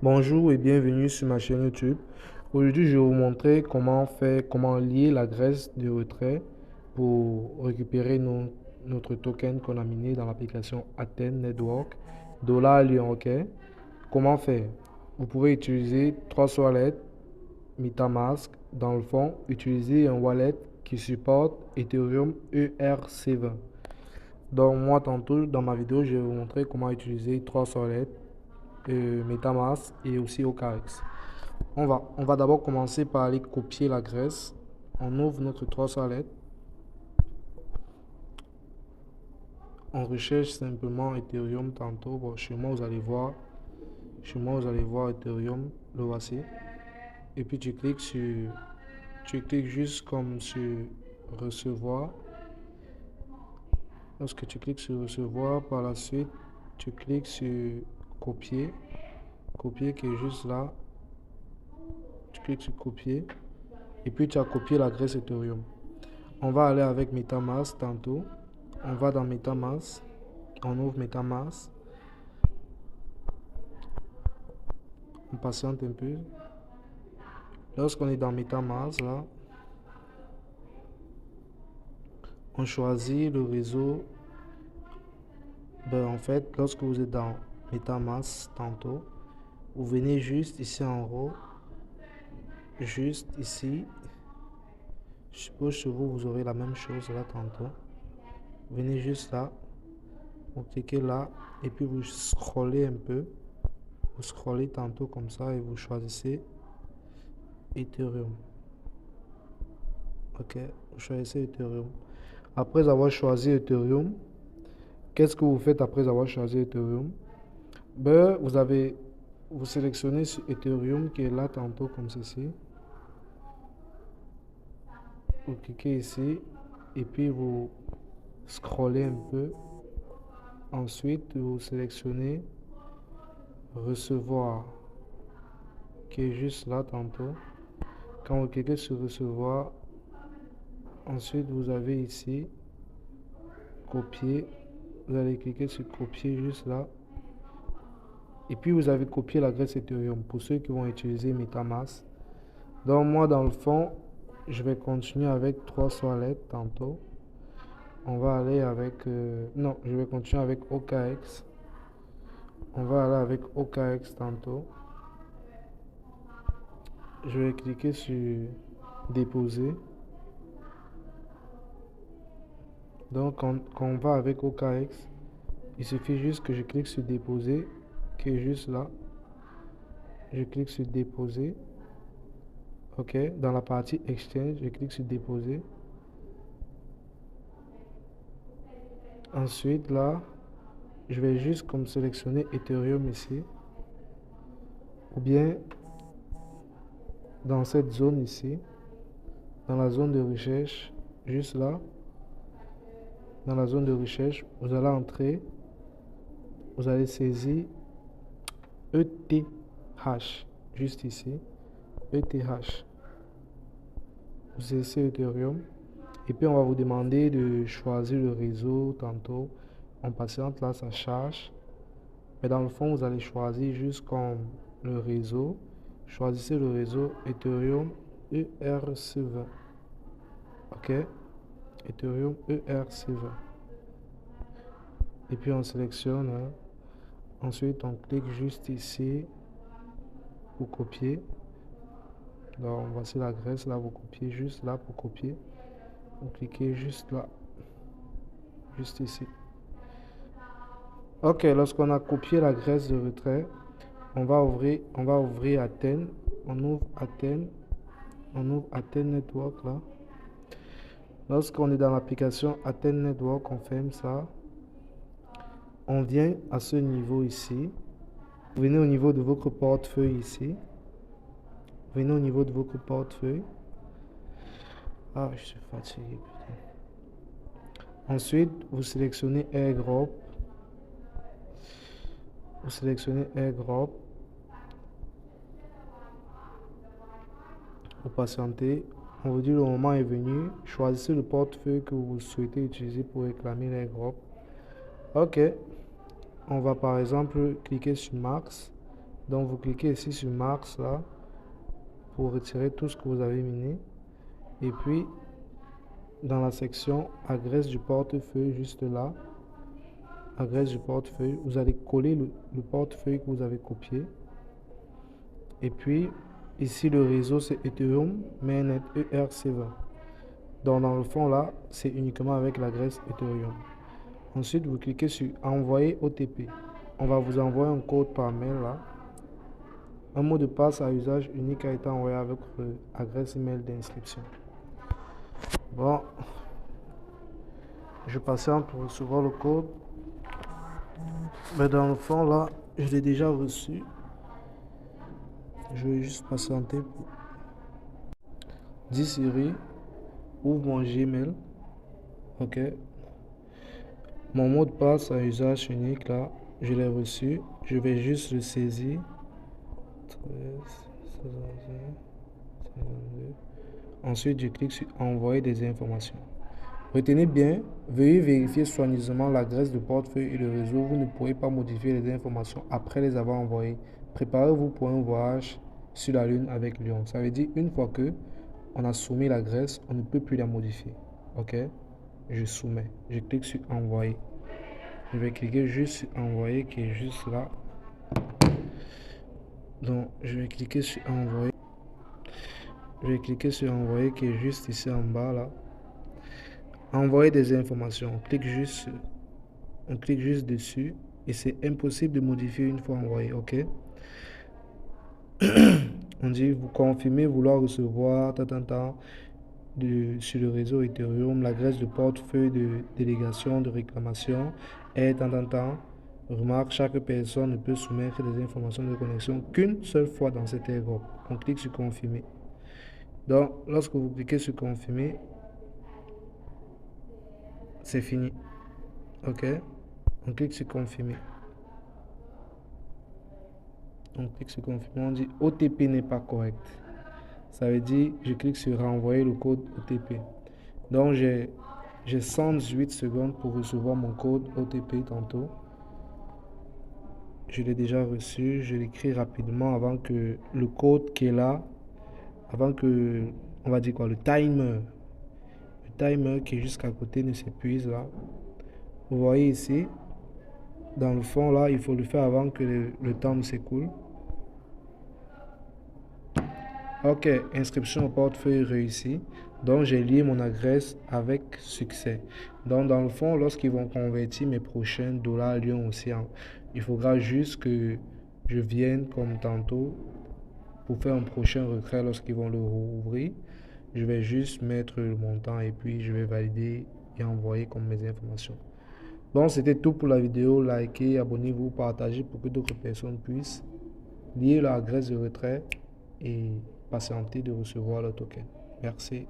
Bonjour et bienvenue sur ma chaîne YouTube. Aujourd'hui, je vais vous montrer comment lier l'adresse de retrait pour récupérer notre token qu'on a miné dans l'application Athene Network, $Lyon, ok? Comment faire? Vous pouvez utiliser 3 wallets MetaMask. Dans le fond, utilisez un wallet qui supporte Ethereum ERC20. Donc moi, tantôt, dans ma vidéo, je vais vous montrer comment utiliser 3 wallets MetaMask et aussi OKX. On va d'abord commencer par aller copier l'adresse. On ouvre notre 3 wallets. On recherche simplement Ethereum tantôt. Bon, chez moi, vous allez voir. Chez moi, vous allez voir Ethereum. Le voici. Et puis tu cliques juste comme sur recevoir. Lorsque tu cliques sur recevoir, par la suite, tu cliques sur copier. Copier qui est juste là. Tu cliques sur copier. Et puis tu as copié l'adresse Ethereum. On va aller avec MetaMask tantôt. On va dans MetaMask. On ouvre MetaMask. On patiente un peu. Lorsqu'on est dans MetaMask, là, on choisit le réseau. En fait, lorsque vous êtes dans MetaMask tantôt, vous venez juste ici en haut. Juste ici. Je suppose que vous aurez la même chose là tantôt. Vous venez juste là. Vous cliquez là. Et puis vous scrollez un peu. Vous scrollez tantôt comme ça et vous choisissez Ethereum. Ok, vous choisissez Ethereum. Après avoir choisi Ethereum, qu'est-ce que vous faites après avoir choisi Ethereum? Vous sélectionnez sur Ethereum qui est là tantôt comme ceci. Vous cliquez ici et puis vous scrollez un peu. Ensuite, vous sélectionnez recevoir qui est juste là tantôt. Quand vous cliquez sur recevoir, ensuite vous avez ici copier. Vous allez cliquer sur copier juste là. Et puis vous avez copié l'adresse Ethereum pour ceux qui vont utiliser MetaMask. Donc moi dans le fond, je vais continuer avec 3 wallets tantôt. On va aller avec... non, je vais continuer avec OKX. On va aller avec OKX tantôt. Je vais cliquer sur déposer. Donc quand on va avec OKX, il suffit juste que je clique sur déposer, qui est juste là. Je clique sur déposer. Ok, dans la partie exchange, je clique sur déposer. Ensuite, là, je vais juste comme sélectionner Ethereum ici. Ou bien dans cette zone ici, dans la zone de recherche, juste là, dans la zone de recherche, vous allez entrer, vous allez saisir ETH, juste ici, ETH. Vous saisissez Ethereum. Et puis on va vous demander de choisir le réseau tantôt. On patiente là, ça charge. Mais dans le fond, vous allez choisir juste comme le réseau. Choisissez le réseau Ethereum ERC20. Ok? Ethereum ERC20. Et puis on sélectionne. Hein. Ensuite, on clique juste ici pour copier. Donc voici l'adresse là, vous copiez juste là pour copier. Vous cliquez juste là. Juste ici. Ok, lorsqu'on a copié l'adresse de retrait, on va ouvrir Athene. On ouvre Athene. On ouvre Athene Network là. Lorsqu'on est dans l'application Athene Network, on ferme ça. On vient à ce niveau ici. Vous venez au niveau de votre portefeuille ici. Venez au niveau de votre portefeuille. Ah, je suis fatigué, putain. Ensuite, vous sélectionnez AirDrop. Vous sélectionnez AirDrop. Vous patientez. On vous dit le moment est venu. Choisissez le portefeuille que vous souhaitez utiliser pour réclamer l'AirDrop. Ok. On va par exemple cliquer sur Max. Donc vous cliquez ici sur Mars là pour retirer tout ce que vous avez miné. Et puis dans la section adresse du portefeuille, juste là, adresse du portefeuille, vous allez coller le portefeuille que vous avez copié. Et puis ici le réseau c'est Ethereum Mainnet ERC20. Donc dans le fond là, c'est uniquement avec l'adresse Ethereum. Ensuite, vous cliquez sur envoyer OTP. On va vous envoyer un code par mail là. Un mot de passe à usage unique a été envoyé avec votre adresse email d'inscription. Bon, je patiente pour recevoir le code. Mais dans le fond là, je l'ai déjà reçu. Je vais juste patienter pour... Dis Siri, ouvre mon Gmail. Ok. Mon mot de passe à usage unique là, je l'ai reçu. Je vais juste le saisir. 13, 52. Ensuite, je clique sur envoyer des informations. Retenez bien, veuillez vérifier soigneusement l'adresse de portefeuille et le réseau. Vous ne pourrez pas modifier les informations après les avoir envoyées. Préparez-vous pour un voyage sur la Lune avec Lyon. Ça veut dire une fois que on a soumis l'adresse, on ne peut plus la modifier. Ok? Je soumets. Je clique sur envoyer. Je vais cliquer juste sur envoyer qui est juste là. Donc, je vais cliquer sur envoyer. Je vais cliquer sur envoyer qui est juste ici en bas là. Envoyer des informations. On clique juste dessus et c'est impossible de modifier une fois envoyé. Ok. On dit vous confirmez vouloir recevoir sur le réseau Ethereum l'adresse de portefeuille de délégation de réclamation est Remarque, chaque personne ne peut soumettre des informations de connexion qu'une seule fois dans cet airdrop. On clique sur confirmer. Donc, lorsque vous cliquez sur confirmer, c'est fini. Ok. On clique sur confirmer. On clique sur confirmer. On dit OTP n'est pas correct. Ça veut dire, je clique sur renvoyer le code OTP. Donc, j'ai 118 secondes pour recevoir mon code OTP tantôt. Je l'ai déjà reçu. Je l'écris rapidement avant que le code qui est là, avant que, on va dire quoi, le timer qui est juste à côté ne s'épuise là. Vous voyez ici, dans le fond là, il faut le faire avant que le temps ne s'écoule. Ok, inscription au portefeuille réussie. Donc j'ai lié mon adresse avec succès. Donc dans le fond, lorsqu'ils vont convertir mes prochains dollars Lyon aussi, il faudra juste que je vienne comme tantôt pour faire un prochain retrait lorsqu'ils vont le rouvrir. Je vais juste mettre le montant et puis je vais valider et envoyer comme mes informations. Donc c'était tout pour la vidéo. Likez, abonnez-vous, partagez pour que d'autres personnes puissent lier l'adresse de retrait et patienter de recevoir le token. Merci.